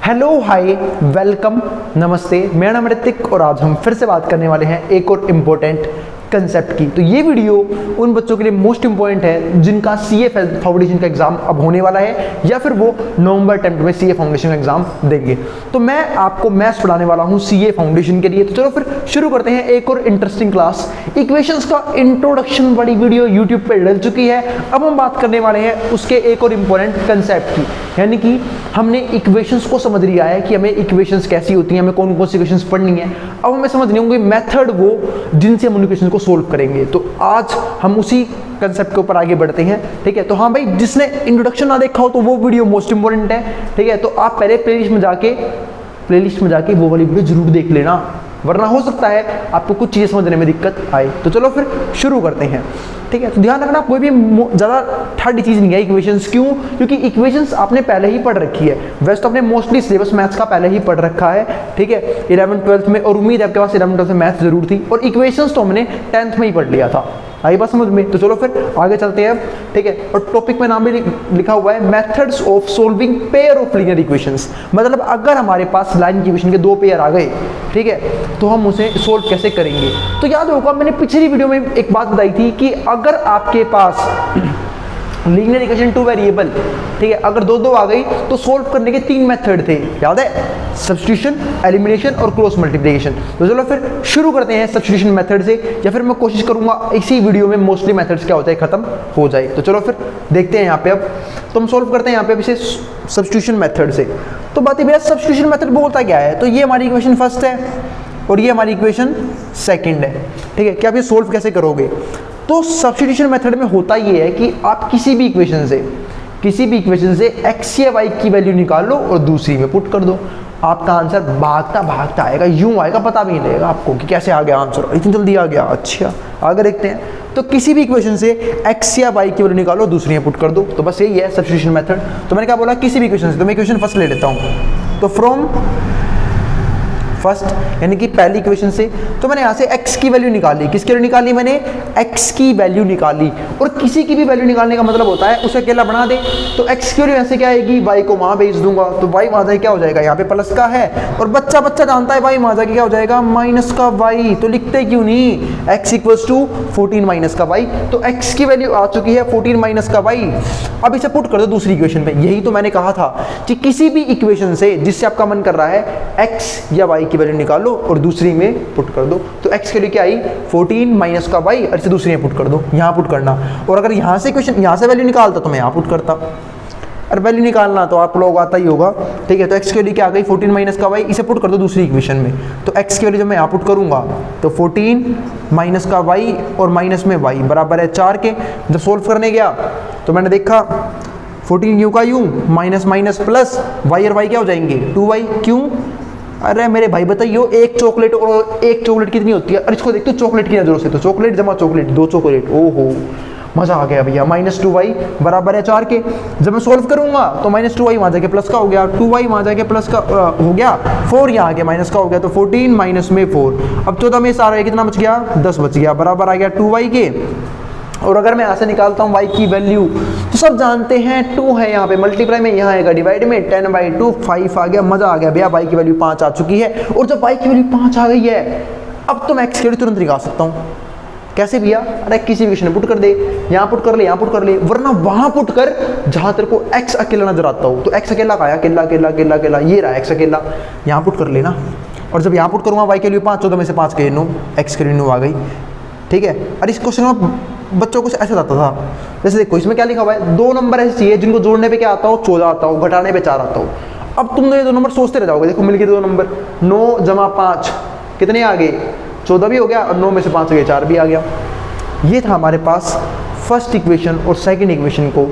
Hello hi welcome नमस्ते, मेरा नाम ऋतिक और आज हम फिर से बात करने वाले हैं एक और इम्पोर्टेंट कंसेप्ट की। तो ये वीडियो उन बच्चों के लिए मोस्ट इंपॉर्टेंट है जिनका सीए फाउंडेशन का एग्जाम अब होने वाला है या फिर वो नवंबर 10 में सीए फाउंडेशन का एग्जाम देंगे। तो मैं आपको मैथ्स पढ़ाने वाला हूँ सीए फाउंडेशन के लिए। तो चलो फिर शुरू करते हैं एक और इंटरेस्टिंग क्लास। इक्वेशंस का इंट्रोडक्शन वाली वीडियो यूट्यूब पर डल चुकी है। अब हम बात करने वाले हैं उसके एक और इम्पोर्टेंट कंसेप्ट की, यानी कि हमने इक्वेशंस को समझ लिया है कि हमें इक्वेशंस कैसी होती हैं, हमें कौन कौन सी इक्वेशंस पढ़नी है। अब हमें समझनी होंगी मेथड वो जिनसे हम उन इक्वेशंस को सोल्व करेंगे। तो आज हम उसी कंसेप्ट के ऊपर आगे बढ़ते हैं, ठीक है। तो हाँ भाई, जिसने इंट्रोडक्शन ना देखा हो तो वो वीडियो मोस्ट इंपॉर्टेंट है, ठीक है। तो आप पहले प्लेलिस्ट में जाके वो वाली वीडियो जरूर देख लेना, वरना हो सकता है आपको कुछ चीज़ें समझने में दिक्कत आए। तो चलो फिर शुरू करते हैं, ठीक है। तो ध्यान रखना, कोई भी ज़्यादा ठंडी चीज़ नहीं है इक्वेशंस। क्यों? क्योंकि इक्वेशंस आपने पहले ही पढ़ रखी है। वैसे तो आपने मोस्टली सिलेबस मैथ्स का पहले ही पढ़ रखा है, ठीक है, 11th-12th में, और उम्मीद है आपके पास 11th-12th में मैथ्स जरूर थी। और इक्वेशंस तो हमने 10th में ही पढ़ लिया था। आई बात समझ में? तो चलो फिर आगे चलते हैं, ठीक है। और टॉपिक में नाम भी लिखा हुआ है methods of solving pair of linear equations. मतलब अगर हमारे पास लाइन की इक्वेशन के दो पेयर आ गए, ठीक है, तो हम उसे सोल्व कैसे करेंगे। तो याद होगा मैंने पिछली वीडियो में एक बात बताई थी कि अगर आपके पास लीनियर इक्वेशन टू वेरिएबल, ठीक है, अगर दो आ गई तो सोल्व करने के तीन मेथड थे, याद है? सब्स्टिट्यूशन, एलिमिनेशन और क्रॉस मल्टीप्लिकेशन। तो चलो फिर शुरू करते हैं सब्स्टिट्यूशन मेथड से, या फिर मैं कोशिश करूंगा इसी वीडियो में मोस्टली मेथड्स क्या होता है खत्म हो जाए। तो चलो फिर देखते हैं यहाँ पे। अब तो हम सोल्व करते हैं यहाँ पे इसे सब्स्टिट्यूशन मेथड से। तो बात भैया सब्स्टिट्यूशन मेथड बोलता क्या है? तो ये हमारी इक्वेशन फर्स्ट है और ये हमारी इक्वेशन सेकेंड है, ठीक है। क्या आप ये सोल्व कैसे करोगे? तो सब्स्टिट्यूशन मेथड में होता ये है कि आप किसी भी इक्वेशन से x या y की वैल्यू निकाल लो और दूसरी में पुट कर दो। आपका आंसर भागता आएगा, यूं आएगा, पता भी नहीं लगेगा आपको कि कैसे आ गया आंसर, इतनी जल्दी आ गया। अच्छा, आगे देखते हैं। तो किसी भी इक्वेशन से x या y की वैल्यू निकालो, दूसरी में पुट कर दो। तो बस यही है सब्स्टिट्यूशन मेथड। तो मैंने क्या बोला, किसी भी इक्वेशन से। तो मैं इक्वेशन फर्स्ट ले लेता हूँ। तो फ्रॉम फर्स्ट यानी कि पहली इक्वेशन से, तो मैंने यहाँ से x की वैल्यू निकाली। किसकी वैल्यू निकाली? मैंने x की वैल्यू निकाली। और किसी की भी वैल्यू निकालने का मतलब होता है उसे अकेला बना दे। तो x की वैल्यू ऐसे क्या आएगी, y को वहाँ भेज दूंगा, तो y वहाँ जाके क्या हो जाएगा, यहाँ पे प्लस का है, और बच्चा जानता है y वहाँ जाके क्या हो जाएगा, माइनस का y। तो लिखते क्यों नहीं, x इक्वल्स टू 14 माइनस का y। तो x की वैल्यू आ चुकी है 14 माइनस का y। अब इसे पुट कर दो दूसरी इक्वेशन में। यही तो मैंने कहा था कि किसी भी इक्वेशन से जिससे आपका मन कर रहा है x या y की वैल्यू निकालो और दूसरी में पुट कर दो। तो x के लिए क्या आई, 14 माइनस का y, और इसे दूसरी में पुट कर दो, यहाँ पुट करना। और अगर यहाँ से क्वेश्चन यहाँ से वैल्यू निकालता तो मैं यहाँ पुट करता, और वैल्यू निकालना तो आप लोग आता ही होगा, ठीक है। तो x के लिए क्या आ गई, 14 माइनस का y, इसे पुट कर दो दूसरी इक्वेशन में। तो x की वैल्यू जब मैं यहाँ पुट करूंगा तो 14 माइनस का y और माइनस में y बराबर है 4 के। जब सोल्व करने गया तो मैंने देखा 14 यू का you, minus minus plus, y और y क्या हो जाएंगे, 2y। क्यों? अरे मेरे भाई बताइए, एक चॉकलेट और एक चॉकलेट कितनी होती है? अरे इसको देखते हो, चॉकलेट की नजरों से तो चॉकलेट जमा चॉकलेट, 2 चॉकलेट। ओहो, मजा आ गया भैया। -2y बराबर है 4 के। जब मैं सोल्व करूंगा तो -2y वहां जाके प्लस का हो गया, 2y वहां जाके प्लस का हो गया, 4 यहाँ आके माइनस का हो गया। तो 14 माइनस में 4, अब 14 में सारा कितना बच गया, 10 बच गया, बराबर आ गया 2y के। और अगर मैं यहाँ से निकालता हूँ y की वैल्यू, तो सब जानते हैं 2 है यहाँ पे, मल्टीप्लाई में यहाँ आएगा, डिवाइड में 10/2, 5 आ गया। मजा आ गया भैया, y की वैल्यू 5 आ चुकी है। और जब y की वैल्यू 5 आ गई है, अब तो मैं x की वैल्यू तुरंत निकाल सकता हूँ। कैसे भैया? अरे किसी इक्वेशन में पुट कर दे, यहाँ पुट कर ले, यहाँ पुट कर ले, वरना वहां पुट कर जहां तेरे को x अकेला नजर आता हो। तो x अकेला का अकेला अकेला अकेला अकेला, ये रहा x अकेला, यहाँ पुट कर लेना। और जब यहाँ पुट करूँगा y के लिए 5, 14 में से 5 के 9, x के लिए 9 आ गई, ठीक है। और इस क्वेश्चन में बच्चों को ऐसा आता था, जैसे देखो इसमें क्या लिखा हुआ है, 2 नंबर ऐसे चाहिए जिनको जोड़ने पे क्या आता हो, 14 आता हो, घटाने पे 4 आता हो। अब तुम ये 2 नंबर सोचते रह जाओगे। देखो मिल गए 2 नंबर, 9 जमा 5 कितने आ गए, 14 भी हो गया, और 9 में से 5 गए, 4 भी आ गया। ये था हमारे पास फर्स्ट इक्वेशन। और सेकंड इक्वेशन को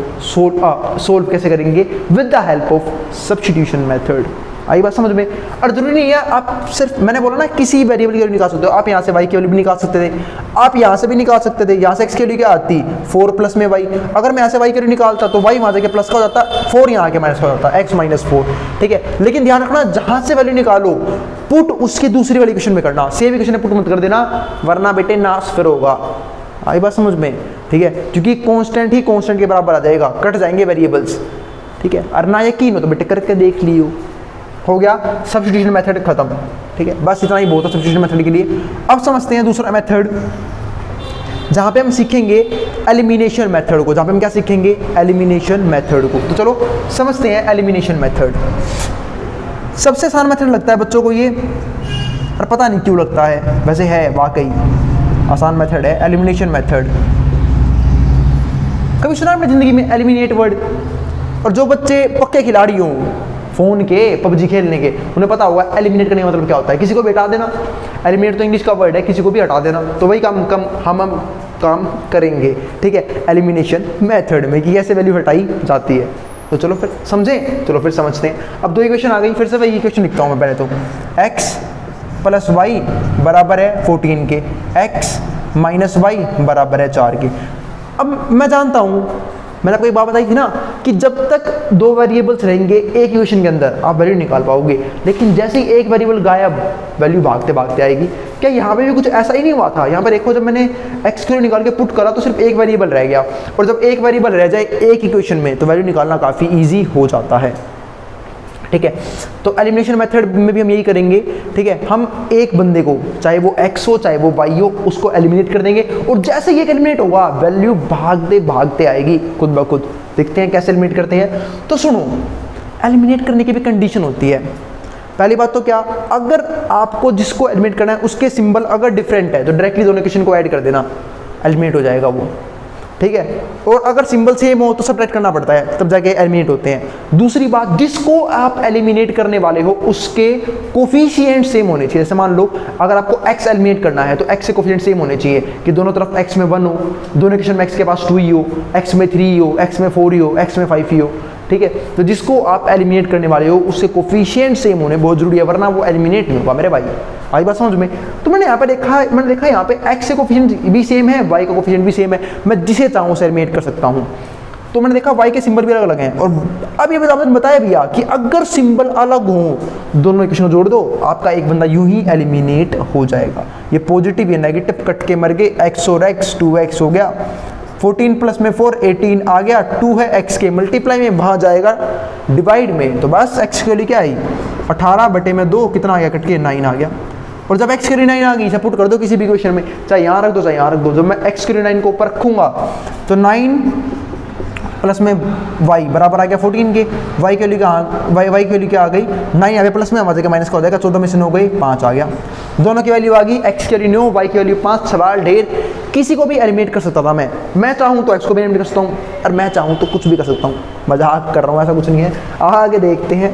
सोल्व कैसे करेंगे, with the help of substitution method. आई बात समझ में? और जरूरी नहीं है आप सिर्फ, मैंने बोला ना, किसी वेरिएबल की वैल्यू निकाल सकते हो। आप यहाँ से y की वैल्यू भी निकाल सकते थे, आप यहाँ से भी निकाल सकते थे। यहाँ से x की वैल्यू क्या आती, 4 प्लस में y। अगर मैं यहाँ से y की वैल्यू निकालता तो y वहाँ जाके प्लस का हो जाता, 4 यहाँ आके माइनस का हो जाता, x माइनस 4, ठीक है। लेकिन ध्यान रखना, जहाँ से वैल्यू निकालो पुट उसकी दूसरी वाली इक्वेशन में करना, सेम इक्वेशन में पुट मत कर देना, वरना बेटे नाश फिर होगा। आई बात समझ में? ठीक है, क्योंकि कांस्टेंट ही कांस्टेंट के बराबर आ जाएगा, कट जाएंगे वेरिएबल्स, ठीक है। और ना यकीन हो तो बेटे करके देख लियो, हो गया सब्स्टिट्यूशन मेथड खत्म। ठीक है, बस इतना ही बहुत है सब्स्टिट्यूशन मेथड के लिए। अब समझते हैं दूसरा मेथड जहाँ पे हम सीखेंगे एलिमिनेशन मेथड को, जहाँ पे हम क्या सीखेंगे, एलिमिनेशन मेथड को। तो चलो समझते हैं एलिमिनेशन मेथड। सबसे आसान मेथड लगता है बच्चों को ये, और पता नहीं क्यों लगता है, वैसे है वाकई आसान मेथड है एलिमिनेशन मेथड। कभी सुना आपने जिंदगी में एलिमिनेट वर्ड? और जो बच्चे पक्के खिलाड़ी हों फ़ोन के, पबजी खेलने के, उन्हें पता होगा एलिमिनेट करने का मतलब क्या होता है। किसी को भी हटा देना, एलिमिनेट तो इंग्लिश का वर्ड है, किसी को भी हटा देना, तो वही काम हम काम करेंगे। ठीक है, एलिमिनेशन मेथड में कि कैसे वैल्यू हटाई जाती है। तो चलो फिर समझें, चलो फिर समझते हैं। अब दो इक्वेशन आ गई, फिर से वही इक्वेशन लिखता हूँ मैं पहले तो, x प्लस वाई बराबर है 14 के, x माइनस वाई बराबर है 4 के। अब मैं जानता हूँ, मैंने आपको एक बात बताई थी ना कि जब तक दो वेरिएबल्स रहेंगे एक इक्वेशन के अंदर आप वैल्यू निकाल पाओगे, लेकिन जैसे ही एक वेरिएबल गायब वैल्यू भागते भागते आएगी। क्या यहाँ पे भी कुछ ऐसा ही नहीं हुआ था? यहाँ पर देखो, जब मैंने एक्स की निकाल के पुट करा तो सिर्फ एक वेरिएबल रह गया, और जब एक वेरिएबल रह जाए एक इक्वेशन में तो वैल्यू निकालना काफ़ी ईजी हो जाता है। ठीक है, तो एलिमिनेशन मेथड में भी हम यही करेंगे। ठीक है, हम एक बंदे को, चाहे वो x हो चाहे वो y हो, उसको एलिमिनेट कर देंगे, और जैसे ये एलिमिनेट होगा वैल्यू भागते भागते आएगी खुद ब खुद। देखते हैं कैसे एलिमिनेट करते हैं। तो सुनो, एलिमिनेट करने की भी कंडीशन होती है। पहली बात तो क्या, अगर आपको जिसको एलिमिनेट करना है उसके सिंबल अगर डिफरेंट है तो डायरेक्टली दोनों इक्वेशन को ऐड कर देना, एलिमिनेट हो जाएगा वो। ठीक है, और अगर सिंबल सेम हो तो सब्ट्रैक्ट करना पड़ता है, तब जाके एलिमिनेट होते हैं। दूसरी बात, जिसको आप एलिमिनेट करने वाले हो उसके कोफिशिएंट सेम होने चाहिए। जैसे मान लो अगर आपको x एलिमिनेट करना है तो x के कोफिशिएंट सेम होने चाहिए कि दोनों तरफ x में 1 हो, दोनों इक्वेशन में x के पास 2 ही हो, x में 3 हो, x में 4 ही हो, x में 5 ही हो। ठीक है, तो जिसको आप एलिमिनेट करने वाले हो उससे कोफिशिएंट सेम होने बहुत जरूरी है, वरना वो एलिमिनेट नहीं होगा मेरे भाई। आई बात समझ में? तो मैंने यहाँ पे देखा यहाँ पे x से कोफिशिएंट भी सेम है, y का कोफिशिएंट भी सेम है, मैं जिसे चाहूँ उसे एलिमिनेट कर सकता हूँ। तो मैंने देखा y के सिंबल भी अलग अलग हैं, और अब ये बताया भैया कि अगर सिंबल अलग हो दोनों इक्वेशन को जोड़ दो, आपका एक बंदा यूं ही एलिमिनेट हो जाएगा। ये पॉजिटिव ये नेगेटिव कट के मर गए, x और x 2x हो गया, 14 प्लस में 4 18 आ गया, 2 है x के मल्टीप्लाई में, वहाँ जाएगा डिवाइड में, तो बस x के लिए क्या आई 18 बटे में 2 कितना आ गया, कट के 9 आ गया। और जब x के लिए 9 आ गई, इसे पुट कर दो किसी भी इक्वेशन में, चाहे यहाँ रख दो चाहे यहाँ रख दो। जब मैं x के लिए 9 को ऊपर रखूंगा तो 9 प्लस में y बराबर आ गया 14 के, y के लिए y के लिए क्या आ गई 9 आ गया, प्लस में आ जाएगा माइनस का हो जाएगा, 14 में से 9 गई 5 आ गया। दोनों की वैल्यू आ गई, x के लिए 9 y की वैल्यू 5। सवाल ढेर, किसी को भी एलिमिनेट कर सकता था मैं चाहूँ तो x को भी एलिमिनेट कर सकता हूँ, और मैं चाहूँ तो कुछ भी कर सकता हूँ, मजाक कर रहा हूँ, ऐसा कुछ नहीं है। आगे देखते हैं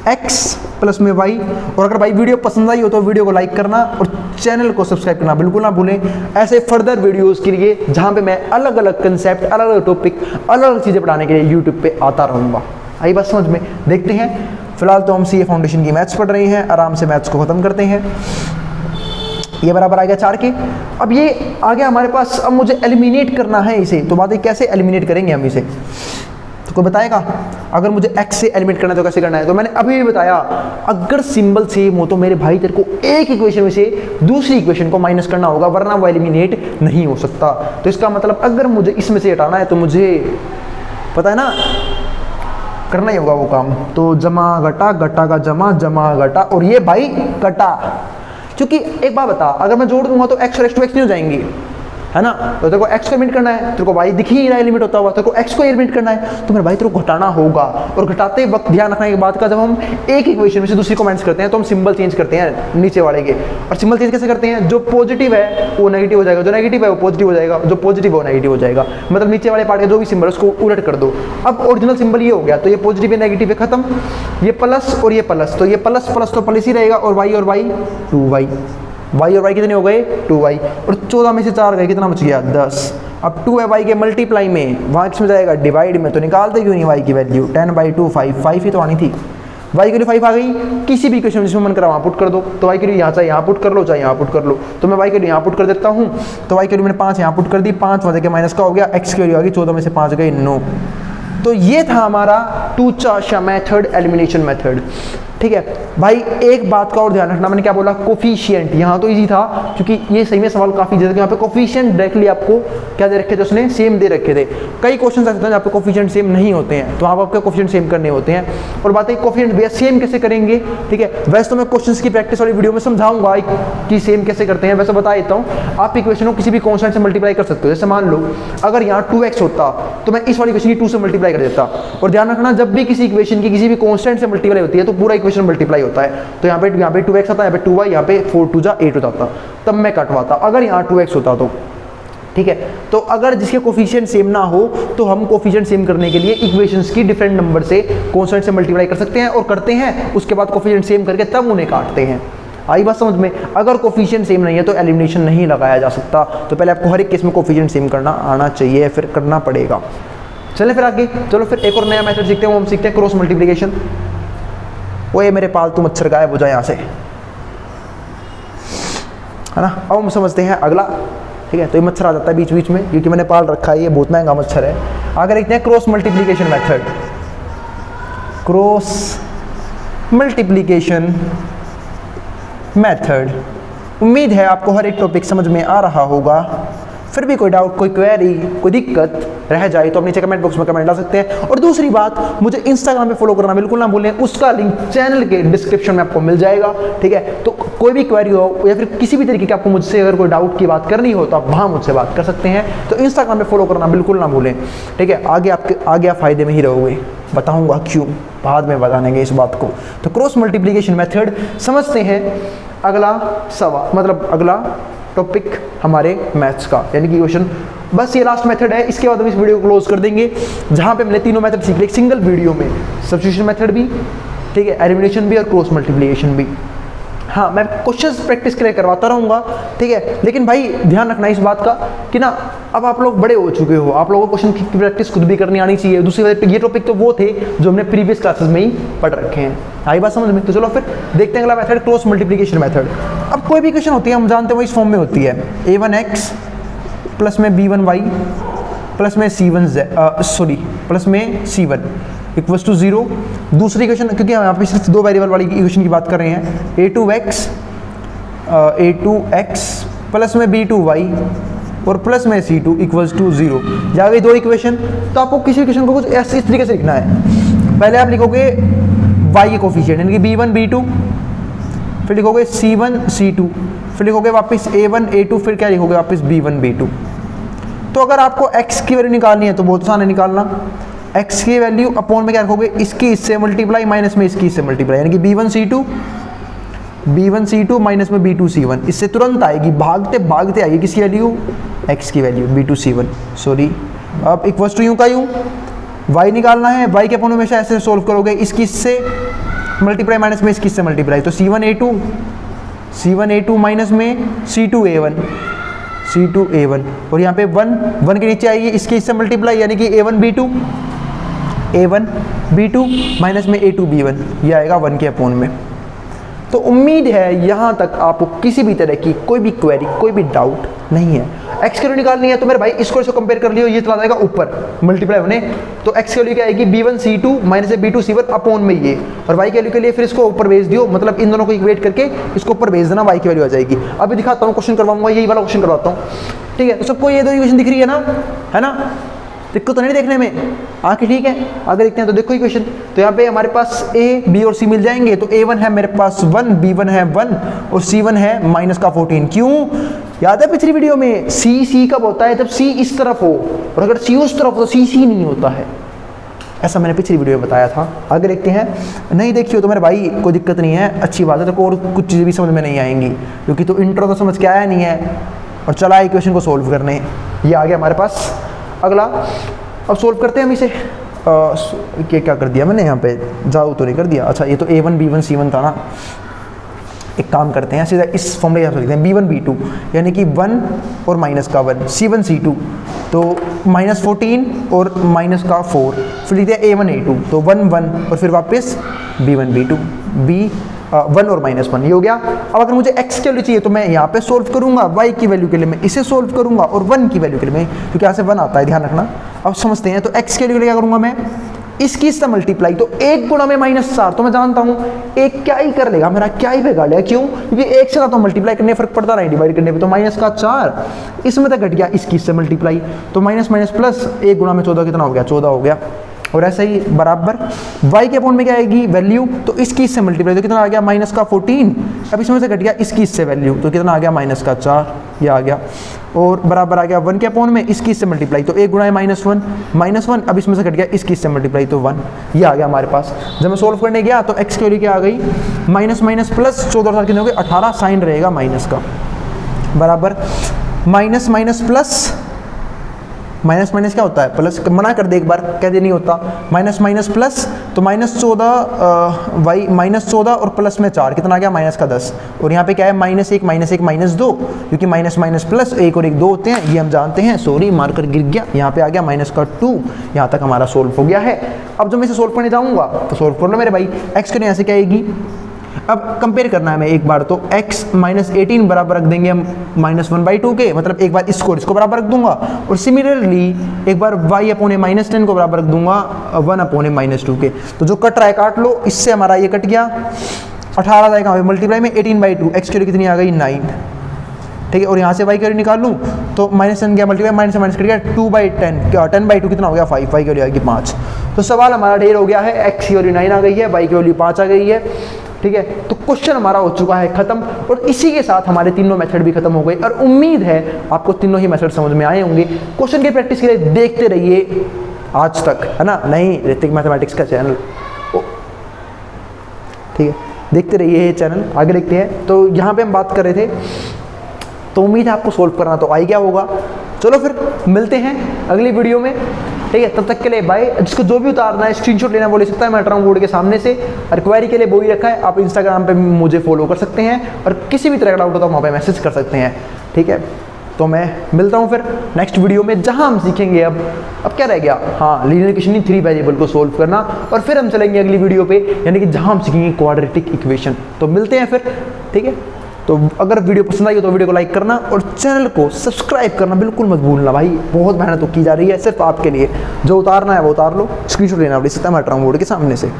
x प्लस में y। और अगर भाई वीडियो पसंद आई हो तो वीडियो को लाइक करना और चैनल को सब्सक्राइब करना बिल्कुल ना भूलें, ऐसे फर्दर वीडियोस के लिए जहां पे मैं अलग अलग कंसेप्ट, अलग अलग टॉपिक, अलग अलग चीज़ें पढ़ाने के लिए यूट्यूब पे आता रहूँगा। आई बात समझ में? देखते हैं, फिलहाल तो हम CA फाउंडेशन की मैथ्स पढ़ रहे हैं, आराम से मैथ्स को ख़त्म करते हैं। ये बराबर आ गया 4 के। अब ये आ गया हमारे पास, अब मुझे एलिमिनेट करना है इसे, तो बात है कैसे एलिमिनेट करेंगे हम इसे, तो कोई बताएगा? अगर मुझे x से एलिमिनेट करना है तो कैसे करना है? तो मैंने अभी भी बताया, अगर सिंबल सेम हो तो मेरे भाई तेरे को एक इक्वेशन में से दूसरी इक्वेशन को माइनस करना होगा, वरना वो एलिमिनेट नहीं हो सकता। तो इसका मतलब अगर मुझे इसमें से हटाना है तो मुझे पता है ना करना ही होगा वो काम। तो जमा घटा, घटा का जमा, जमा घटा, और ये भाई घटा, क्योंकि एक बात बता, अगर मैं जोड़ दूंगा तो x और x to x नहीं हो जाएंगी, है ना? तो तेरे को x को एलिमिनेट करना है, तेरे को y दिख ही रहा है एलिमिनेट होता हुआ, तेरे को x को एलिमिनेट करना है, तो मेरे भाई तेरे को घटाना होगा। और घटाते वक्त ध्यान रखना एक बात का, जब हम एक इक्वेशन में से दूसरी को माइनस करते हैं तो हम सिंबल चेंज करते हैं नीचे वाले के। और सिंबल चेंज कैसे करते हैं? जो पॉजिटिव है वो नेगेटिव हो जाएगा, जो नेगेटिव है वो पॉजिटिव हो जाएगा, जो पॉजिटिव है वो नेगेटिव हो जाएगा। मतलब नीचे वाले पार्ट का जो भी सिंबल है उसको उलट कर दो। अब ओरिजिनल सिंबल ये हो गया, तो ये पॉजिटिव है नेगेटिव है खत्म, ये प्लस और ये प्लस, तो ये प्लस प्लस तो प्लस ही रहेगा, और y 2y, y और y कितने हो गए 2y, और 14 में से 4 गए, कितना बच गया 10। अब 2 है y के मल्टीप्लाई में, वहाँ x में जाएगा डिवाइड में, तो निकालते क्यों नहीं y की वैल्यू, 10/2 5 ही तो आनी थी, y के लिए 5 आ गई। किसी भी इक्वेशन जिसमें मन करा वहाँ पुट कर दो, तो y के लिए यहाँ चाहे यहाँ पुट कर लो चाहे यहाँ पुट कर लो, तो मैं y के लिए यहाँ पुट कर देता हूँ। तो y के लिए मैंने 5 यहाँ पुट कर दी, 5 वजह के माइनस का हो गया, x की वैल्यू आ गई 14 में से 5 गई 9। तो ये था हमारा टू चाशा मेथड, एलिमिनेशन मेथड। ठीक है भाई, एक बात का और ध्यान रखना, मैंने क्या बोला, कोफिशिएंट। यहाँ तो इजी था क्योंकि ये सही में सवाल काफी ज्यादा, यहाँ पे कोफिशिएंट डायरेक्टली आपको क्या दे रखे थे उसने, सेम दे रखे थे। कई क्वेश्चन ऐसे हैं जहाँ पे कोफिशिएंट सेम नहीं होते हैं, तो आप आपके कोफिशिएंट सेम करने होते हैं। और बात है कोफिशिएंट भैया सेम कैसे करेंगे, ठीक है, वैसे तो मैं क्वेश्चन की प्रैक्टिस वाली वीडियो में समझाऊंगा कि सेम कैसे करते हैं, वैसे बता देता हूँ। आप इक्वेशन को किसी भी कॉन्स्टेंट से मल्टीप्लाई कर सकते हो। जैसे मान लो अगर यहाँ 2x होता तो मैं इस वाली इक्वेशन की 2 से मल्टीप्लाई कर देता। और ध्यान रखना, जब भी किसी इक्वेशन की किसी भी कॉन्स्टेंट से मल्टीप्लाई होती है तो पूरा इक्वेशन मल्टीप्लाई होता है। तो यहाँ पे 2x आता है, यहाँ पे 2y, यहाँ पे 4 2 जा 8 हो जाता, तब मैं कटवाता अगर यहाँ 2x होता तो, ठीक है। तो अगर जिसके कोफिशिएंट सेम ना हो तो हम कोफिशिएंट सेम करने के लिए इक्वेशंस की डिफरेंट नंबर से कॉन्स्टेंट से मल्टीप्लाई कर सकते हैं और करते हैं, उसके बाद कोफिशिएंट सेम करके तब उन्हें काटते हैं। आई बात समझ में? अगर कोफिशिएंट सेम नहीं है तो एलिमिनेशन नहीं लगाया जा सकता। तो पहले आपको हर एक केस में कोफिशिएंट सेम करना आना चाहिए, फिर करना पड़ेगा। चले फिर आगे, चलो फिर एक और नया मेथड सीखते हैं, वो हम सीखते हैं क्रॉस मल्टीप्लिकेशन। वो ये मेरे पालतू मच्छर गायब हो जाए यहाँ से, है ना। अब हम समझते हैं अगला, ठीक है। तो ये मच्छर आ जाता है बीच बीच में क्योंकि मैंने पाल रखा है, ये बहुत महंगा मच्छर है। आगे देखते हैं cross multiplication method. Cross multiplication method. उम्मीद है आपको हर एक टॉपिक समझ में आ रहा होगा। फिर भी कोई डाउट, कोई क्वेरी, कोई दिक्कत रह जाए तो अपने नीचे कमेंट बॉक्स में कमेंट डाल सकते हैं। और दूसरी बात, मुझे इंस्टाग्राम पे फॉलो करना बिल्कुल ना भूलें, उसका लिंक चैनल के डिस्क्रिप्शन में आपको मिल जाएगा, ठीक है। तो कोई भी क्वेरी हो या फिर किसी भी तरीके की आपको मुझसे अगर कोई डाउट की बात करनी हो तो आप वहाँ मुझसे बात कर सकते हैं। तो इंस्टाग्राम पे फॉलो करना बिल्कुल ना भूलें, ठीक है। आगे आप फायदे में ही रहोगे, बताऊँगा क्यों, बाद में बताएंगे इस बात को। तो क्रॉस मल्टीप्लिकेशन मेथड समझते हैं। अगला सवाल, मतलब अगला टॉपिक हमारे मैथ्स का, यानी कि क्वेश्चन, बस ये लास्ट मेथड है। इसके बाद हम इस वीडियो को क्लोज कर देंगे, जहां पे हमने तीनों मेथड सीख लिए सिंगल वीडियो में। सब्स्टिट्यूशन मेथड भी, ठीक है, एलिमिनेशन भी और क्रॉस मल्टीप्लिकेशन भी। हाँ, मैं क्वेश्चंस प्रैक्टिस के लिए करवाता रहूँगा, ठीक है। लेकिन भाई ध्यान रखना इस बात का कि ना, अब आप लोग बड़े हो चुके हो, आप लोगों को क्वेश्चन की प्रैक्टिस खुद भी करनी आनी चाहिए। दूसरी बात, ये टॉपिक तो वो थे जो हमने प्रीवियस क्लासेस में ही पढ़ रखे हैं। आई बात समझ में? तो चलो फिर देखते हैं अगला मेथड, क्रॉस मल्टीप्लिकेशन मेथड। अब कोई भी क्वेश्चन होती है, हम जानते हो इस फॉर्म में होती है, a1x प्लस में b1y प्लस में प्लस में c1 इक्वल्स टू 0। दूसरी इक्वेशन, क्योंकि हम यहाँ पे सिर्फ 2 वेरिएबल वाली इक्वेशन की बात कर रहे हैं, a2x प्लस में b2y और प्लस में c2 इक्वल्स टू 0। जा गई 2 इक्वेशन। तो आपको किसी इक्वेशन को कुछ इस तरीके से लिखना है। पहले आप लिखोगे y के कोफिशिएंट, यानी कि b1 b2, फिर लिखोगे c1 c2, फिर लिखोगे वापस a1 a2, फिर क्या लिखोगे वापस b1 b2। तो अगर आपको x की वैल्यू निकालनी है तो बहुत आसान है निकालना। x की वैल्यू अपॉन में क्या रखोगे, इसकी इससे मल्टीप्लाई माइनस में इसकी इससे मल्टीप्लाई, यानी कि b1 c2 माइनस में b2 c1। इससे तुरंत आएगी, भागते भागते आएगी किसकी वैल्यू, x की वैल्यू b2 c1, सॉरी। अब इक्वल्स टू यूं का यूं, y निकालना है, y के अपॉन में हमेशा ऐसे सोल्व करोगे, इसकी इससे मल्टीप्लाई माइनस में इसकी इससे मल्टीप्लाई, तो c1 a2 माइनस में c2 a1 और यहाँ पे 1 के नीचे आएगी, इसके इससे मल्टीप्लाई, यानी कि a1 b2 माइनस में a2 b1, ये आएगा 1 के अपॉन में। तो उम्मीद है यहाँ तक आपको किसी भी तरह की कोई भी क्वेरी, कोई भी डाउट नहीं है। x की वैल्यू निकालनी है तो मेरे भाई इसको इसको कंपेयर कर लियो, ये चला जाएगा ऊपर मल्टीप्लाई होने, तो x की वैल्यू क्या आएगी, b1 c2 minus b2 c1 upon में ये, और y की वैल्यू के लिए फिर इसको ऊपर भेज दियो, मतलब इन दोनों को इक्वेट करके इसको ऊपर भेज देना, y की वैल्यू आ जाएगी। अभी दिखाता हूँ, क्वेश्चन करवाऊंगा, यही वाला क्वेश्चन करवाता हूँ, ठीक है। तो सबको ये 2 इक्वेशन दिख रही है ना, दिक्कत तो नहीं देखने में, आके ठीक है। आगे देखते हैं, तो देखो इक्वेशन, तो यहाँ पे हमारे पास a, b और c मिल जाएंगे। तो a1 है मेरे पास 1, b1 है 1 और c1 है माइनस का 14। क्यों? याद है पिछली वीडियो में c कब होता है, जब c इस तरफ हो, और अगर c उस तरफ हो तो c नहीं होता है, ऐसा मैंने पिछली वीडियो में बताया था। आगे देखते हैं, नहीं देखियो तो मेरे भाई कोई दिक्कत नहीं है, अच्छी बात है, तो और कुछ चीज़ें भी समझ में नहीं आएंगी, क्योंकि तो इंट्रो तो समझ के आया नहीं है, और चला इक्वेशन को सोल्व करने, ये आ गया हमारे पास। अगला अब सोल्व करते हैं हम इसे। ये क्या कर दिया मैंने यहाँ पे, जाओ तो नहीं कर दिया, अच्छा ये तो a1 b1 c1 था ना। एक काम करते हैं, सीधा इस फॉर्मूले यहाँ से लिखते हैं, b1 b2 यानी कि 1 और माइनस का 1, c1 c2 तो माइनस 14 और माइनस का 4, फिर लिखते हैं a1 a2 तो 1 1 और फिर वापस b1 b2 1 और माइनस 1, ये हो गया। अब अगर मुझे x की वैल्यू चाहिए तो मैं यहाँ पे सोल्व करूंगा, y की वैल्यू के लिए मैं इसे सोल्व करूंगा, और 1 की वैल्यू के लिए मैं, क्योंकि यहाँ से 1 आता है, ध्यान रखना। अब समझते हैं, तो x के लिए क्या करूंगा मैं, इसकी इससे मल्टीप्लाई, तो 1 गुणा में -4, तो मैं जानता हूँ एक क्या ही कर लेगा, मेरा क्या ही बिगाड़ लेगा, क्यों? क्योंकि 1 से ना तो मल्टीप्लाई करने फर्क पड़ता नहीं, डिवाइड करने पे, तो -4 इसमें तक घट गया, इसकी इससे मल्टीप्लाई, तो माइनस माइनस प्लस, 1 गुणा में 14 कितना हो गया, 14 हो गया। और ऐसा ही बराबर y के अपॉन में क्या आएगी वैल्यू, तो इसकी इससे मल्टीप्लाई, तो कितना आ गया -14, अब इसमें से घट गया इसकी इससे वैल्यू, तो कितना आ गया -4, ये आ गया। और बराबर आ गया 1 के अपॉन में इसकी इससे मल्टीप्लाई, तो 1 गुणा -1, अब इसमें से घट गया इसकी इससे मल्टीप्लाई, तो 1, ये आ गया हमारे पास। जब मैं सोल्व करने गया तो x की वैल्यू क्या आ गई, माइनस माइनस प्लस, 14 और 7 कितने हो गए 18, साइन रहेगा माइनस का, बराबर minus minus plus, minus minus क्या होता है प्लस, मना कर दे एक बार, कह दे नहीं होता, माइनस माइनस प्लस, तो -14 वाई -14 और प्लस में 4 कितना आ गया -10, और यहाँ पे क्या है -1 -2, क्योंकि माइनस माइनस प्लस 1 और 1 2 होते हैं, ये हम जानते हैं, सॉरी मार्कर गिर गया, यहाँ पे आ गया -2, यहाँ तक हमारा सोल्व हो गया है। अब जब मैं इसे सोल्व करने जाऊँगा तो सोल्व कर लो मेरे भाई, एक्स के यहाँ से क्या आएगी, अब कंपेयर करना है हमें एक बार, तो x -18 बराबर रख देंगे हम -1/2 के, मतलब एक बार इसको और इसको बराबर रख दूंगा, और सिमिलरली एक बार y अपॉन -10 को बराबर रख दूंगा 1 अपॉन -2 के, तो जो कट रहा है काट लो, इससे हमारा ये कट गया, 18 जाएगा मल्टीप्लाई में 18/2, x की कितनी आ गई 9, ठीक है, और यहाँ से y की वैल्यू निकाल लूँ तो -10 गया मल्टीप्लाई, माइनस से माइनस कट गया 2/10, 10/2 कितना हो गया 5, y की वैल्यू आएगी 5। तो सवाल हमारा ढेर हो गया है, x की वैल्यू 9 आ गई है, y की वैल्यू 5 आ गई है, ठीक है। तो क्वेश्चन हमारा हो चुका है खत्म, और इसी के साथ हमारे तीनों मेथड भी खत्म हो गए, और उम्मीद है आपको तीनों ही मेथड समझ में आए होंगे। क्वेश्चन की प्रैक्टिस के लिए देखते रहिए आज तक, है ना, नहीं ऋतिक मैथमेटिक्स का चैनल, ठीक है, देखते रहिए ये चैनल, आगे देखते हैं। तो यहाँ पे हम बात कर रहे थे, तो उम्मीद है आपको सोल्व करना तो आ गया होगा। चलो फिर मिलते हैं अगली वीडियो में, ठीक है, तब तक के लिए बाय। जिसको जो भी उतारना है, स्क्रीनशॉट लेना वो ले सकता है, मैं अल्ट्रासाउंड बोर्ड के सामने से, और क्वेरी के लिए वो ही रखा है, आप इंस्टाग्राम पे मुझे फॉलो कर सकते हैं, और किसी भी तरह का डाउट होता है वहाँ पे मैसेज कर सकते हैं, ठीक है। तो मैं मिलता हूँ फिर नेक्स्ट वीडियो में, जहाँ हम सीखेंगे अब क्या रह गया, हाँ, लीनियर इक्वेशन 3 वेरिएबल को सोल्व करना, और फिर हम चलेंगे अगली वीडियो पे, यानी कि जहाँ हम सीखेंगे क्वाड्रेटिक इक्वेशन। तो मिलते हैं फिर, ठीक है। तो अगर वीडियो पसंद आई हो तो वीडियो को लाइक करना, और चैनल को सब्सक्राइब करना बिल्कुल मत भूलना भाई, बहुत मेहनत तो की जा रही है सिर्फ आपके लिए। जो उतारना है वो उतार लो, स्क्रीनशॉट लेना पड़ सकता है, मैं बोर्ड के सामने से।